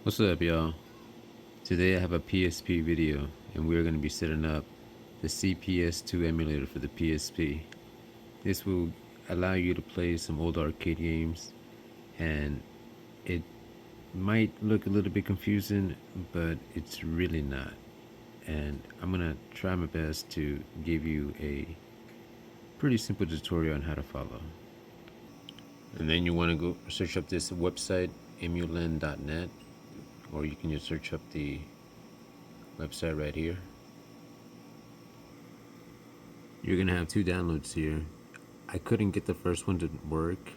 What's up, y'all? Today I have a PsP video, and we're going to be setting up the Cps-2 emulator for the PsP. This will allow you to play some old arcade games, and it might look a little bit confusing, but it's really not. And I'm going to try my best to give you a pretty simple tutorial on how to follow. And then you want to go search up this website, emulen.net, or you can just search up the website right here. You're gonna have two downloads here. I couldn't get the first one to work,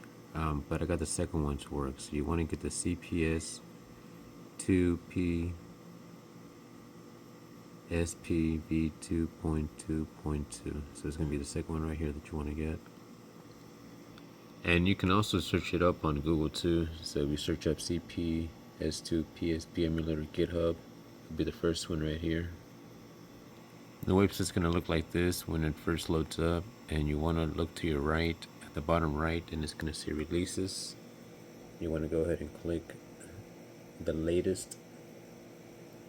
but I got the second one to work. So you want to get the Cps-2 PsP v2.2.2. So it's gonna be the second one right here that you want to get. And you can also search it up on Google too. So if you search up Cps-2 PsP emulator GitHub, it'll be the first one right here. The website's going to look like this when it first loads up, and you want to look to your right, at the bottom right, and it's going to say releases. You want to go ahead and click the latest,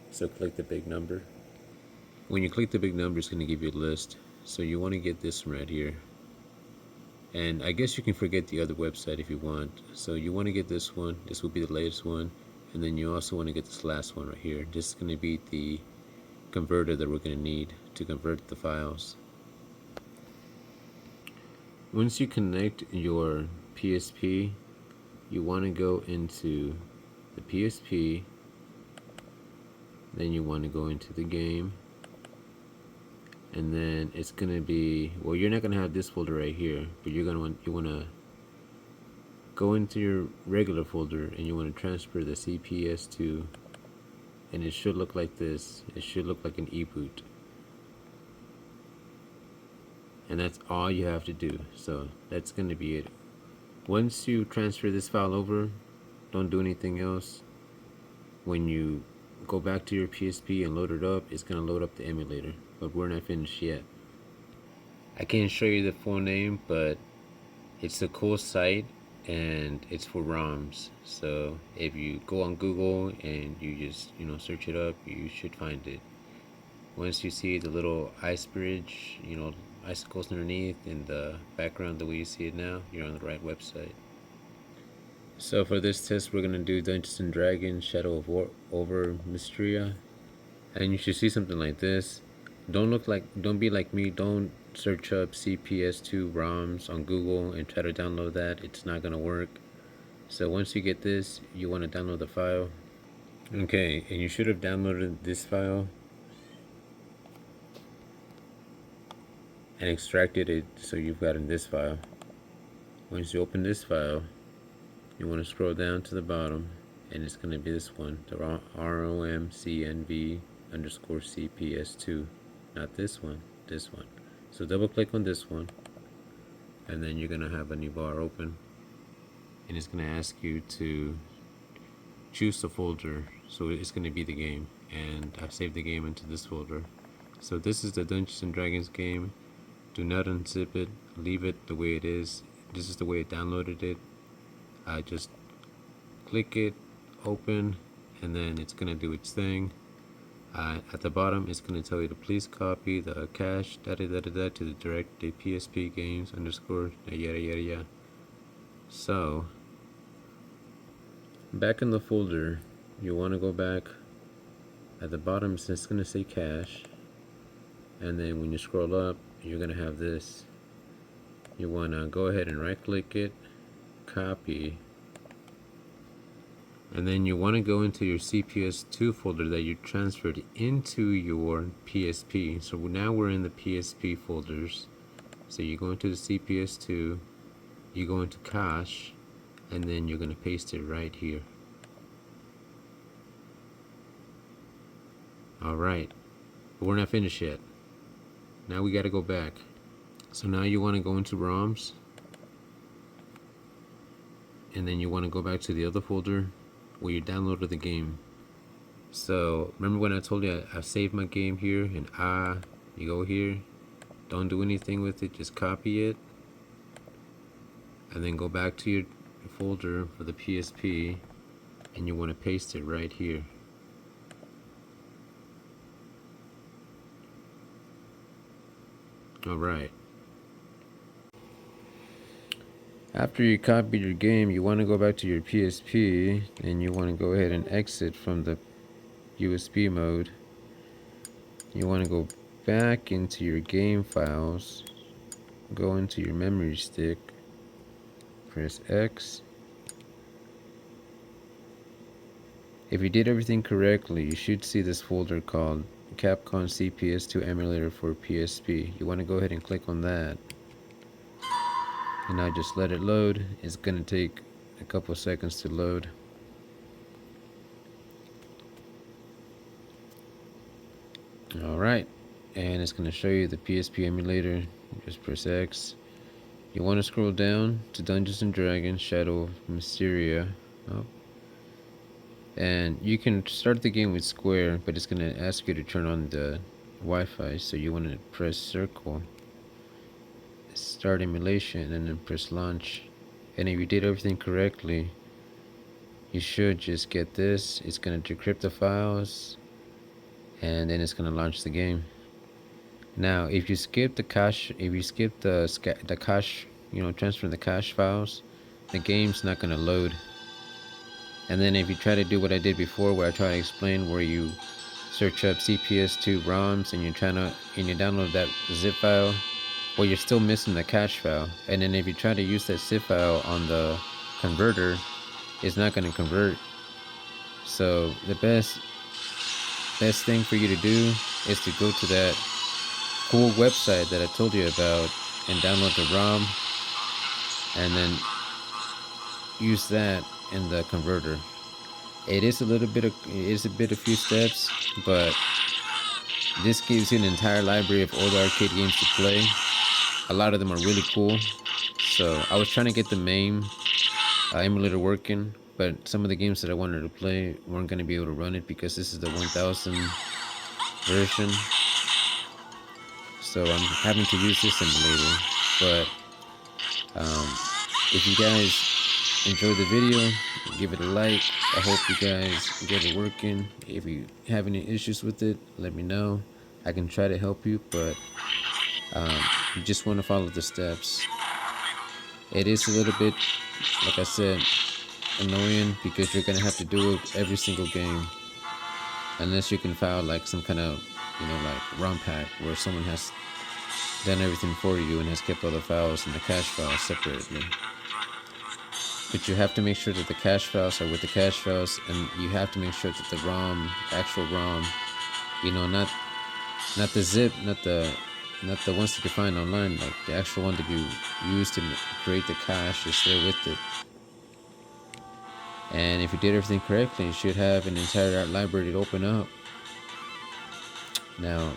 so click the big number. When you click the big number, it's going to give you a list, so you want to get this one right here. And I guess you can forget the other website if you want. So you want to get this one, this will be the latest one, and then you also want to get this last one right here. This is going to be the converter that we're going to need to convert the files. Once you connect your PsP, you want to go into the PsP, then you want to go into the game, and then it's going to be, well, you're not going to have this folder right here, but you want to go into your regular folder, and you want to transfer the Cps-2, and it should look like this. It should look like an e-boot. And that's all you have to do. So that's going to be it. Once you transfer this file over, don't do anything else. When you go back to your PsP and load it up, it's going to load up the emulator. But we're not finished yet. I can't show you the full name, but it's a cool site, and it's for ROMs. So if you go on Google and you just search it up, you should find it. Once you see the little ice bridge, icicles underneath in the background the way you see it now, you're on the right website. So for this test, we're gonna do Dungeons and Dragons Shadow of War over Mystria, and you should see something like this. Don't be like me. Don't search up Cps-2 ROMs on Google and try to download that. It's not gonna work. So once you get this, you want to download the file. Okay, and you should have downloaded this file and extracted it, so you've gotten this file. Once you open this file, you want to scroll down to the bottom, and it's going to be this one, the romcnv_cps2, not this one, this one. So double click on this one, and then you're going to have a new bar open, and it's going to ask you to choose the folder. So it's going to be the game, and I've saved the game into this folder. So this is the Dungeons and Dragons game. Do not unzip it, leave it the way it is. This is the way it downloaded it. Just click it, open, and then it's gonna do its thing. At the bottom, it's gonna tell you to please copy the cache to the directory PsP games _ yada yada yada. So back in the folder, you want to go back. At the bottom, it's gonna say cache, and then when you scroll up, you're gonna have this. You wanna go ahead and right click it, copy, and then you wanna go into your Cps-2 folder that you transferred into your PsP. So now we're in the PsP folders. So you go into the Cps-2, you go into cache, and then you're gonna paste it right here. Alright, but we're not finished yet. Now we gotta go back. So now you want to go into ROMs, and then you want to go back to the other folder where you downloaded the game. So remember when I told you I saved my game here, and you go here, don't do anything with it, just copy it, and then go back to your folder for the PsP, and you want to paste it right here. Alright. After you copy your game, you want to go back to your PSP and you want to go ahead and exit from the USB mode. You want to go back into your game files, go into your memory stick, press X. If you did everything correctly, you should see this folder called Capcom Cps-2 Emulator for PSP. You want to go ahead and click on that. And now just let it load. It's going to take a couple seconds to load. Alright, and it's going to show you the PSP emulator. Just press X. You want to scroll down to Dungeons and Dragons Shadow of Mysteria. Oh. And you can start the game with square, but it's going to ask you to turn on the Wi-Fi, so you want to press circle, start emulation, and then press launch. And if you did everything correctly, you should just get this. It's going to decrypt the files, and then it's going to launch the game. Now, if you skip the cache, if you skip the cache, transferring the cache files, the game's not going to load. And then if you try to do what I did before, where I try to explain where you search up Cps-2 ROMs and you download that zip file, well, you're still missing the cache file. And then if you try to use that zip file on the converter, it's not going to convert. So the best thing for you to do is to go to that cool website that I told you about and download the ROM, and then use that in the converter. It is a few steps, but this gives you an entire library of all the arcade games to play. A lot of them are really cool. So I was trying to get the MAME emulator working, but some of the games that I wanted to play weren't going to be able to run it because this is the 1000 version. So I'm having to use this emulator. But if you guys enjoyed the video, give it a like. I hope you guys get it working. If you have any issues with it, let me know. I can try to help you, but you just want to follow the steps. It is a little bit, like I said, annoying because you're gonna have to do it every single game, unless you can file like some kind of like ROM pack where someone has done everything for you and has kept all the files and the cache files separately. But you have to make sure that the cache files are with the cache files, and you have to make sure that the ROM, actual ROM, not the zip, not the ones that you find online, like the actual one that you use to create the cache is there with it. And if you did everything correctly, you should have an entire library to open up. Now,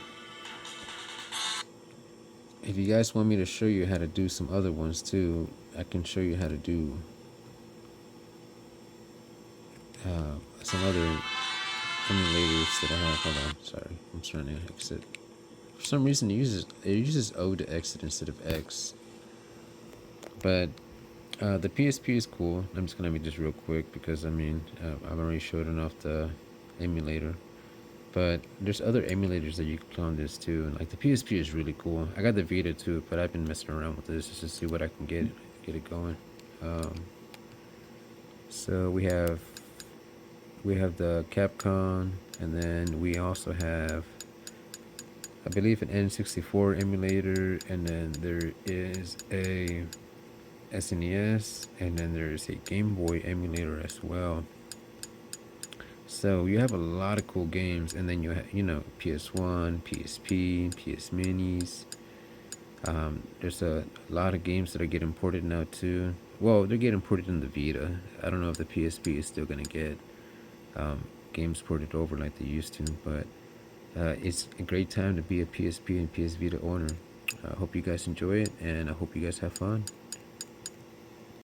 if you guys want me to show you how to do some other ones too, I can show you how to do some other emulators that I have. Hold on, sorry, I'm trying to exit. For some reason, it uses O to exit instead of X. But the PSP is cool. I'm just gonna make this real quick because I've already showed enough the emulator. But there's other emulators that you can clone this too, and like the PSP is really cool. I got the Vita too, but I've been messing around with this just to see what I can get it going. So we have the Capcom, and then we also have, I believe, an N64 emulator, and then there is a SNES, and then there's a Game Boy emulator as well. So you have a lot of cool games, and then you have, PS1, PSP, PS Minis. There's a lot of games that are getting ported now too. Well, they're getting ported in the Vita. I don't know if the PSP is still gonna get games ported over like they used to, but it's a great time to be a PSP and PS Vita owner. I hope you guys enjoy it, and I hope you guys have fun.